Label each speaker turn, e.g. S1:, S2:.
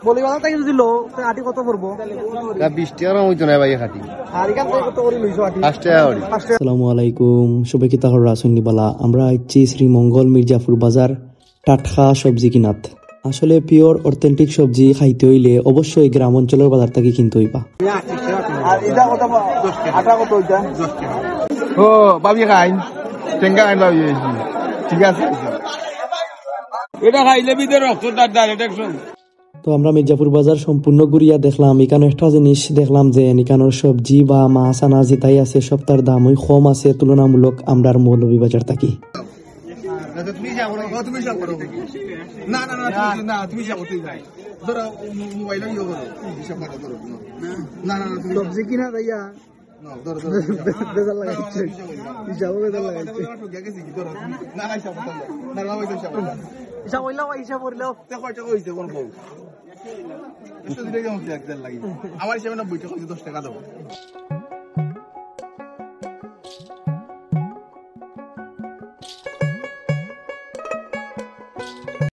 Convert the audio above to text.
S1: বলি বাজার থেকে যদি লো আটি কত পড়বো?
S2: 20 টাকা হইতো না ভাই খাটি।
S1: আর এখান থেকে কত করে লইছো আটি?
S2: 5 টাকা করে।
S3: আসসালামু আলাইকুম, সবাই কি তাহর রাসুন্নিবালা। আমরা আইছি শ্রীমঙ্গল মির্জাপুর বাজার টাটকা সবজি কিনাত। আসলে পিওর অথেন্টিক সবজি খাইতে হইলে অবশ্যই গ্রাম অঞ্চলের বাজার থেকে কিনতে হইবা।
S1: আর এটা কত? আটা কত ওইটা?
S2: ও বাবি খাই টেঙ্গা খাই বাবি ঠিক আছে। এটা খাইলে ভিতরে রক্তটা ডাইরেক্ট।
S3: তো আমরা মির্জাপুর বাজার সম্পূর্ণ ঘুরিয়া দেখলাম। এখানে একটা জিনিস দেখলাম যে এখানের সবজি বা মাছ আনা যেটাই আছে সব তার দামই কম আছে তুলনামূলক আমরার মৌলভী বাজার থাকি।
S1: সবজি কিনা যাইয়া বেজার লাগাইছে, হিসাবও বেজার লাগাইছে। হিসাব হইলেও হিসাব করলেও
S2: আমার হিসাবে 90 টাকা 10 টাকা দেবো।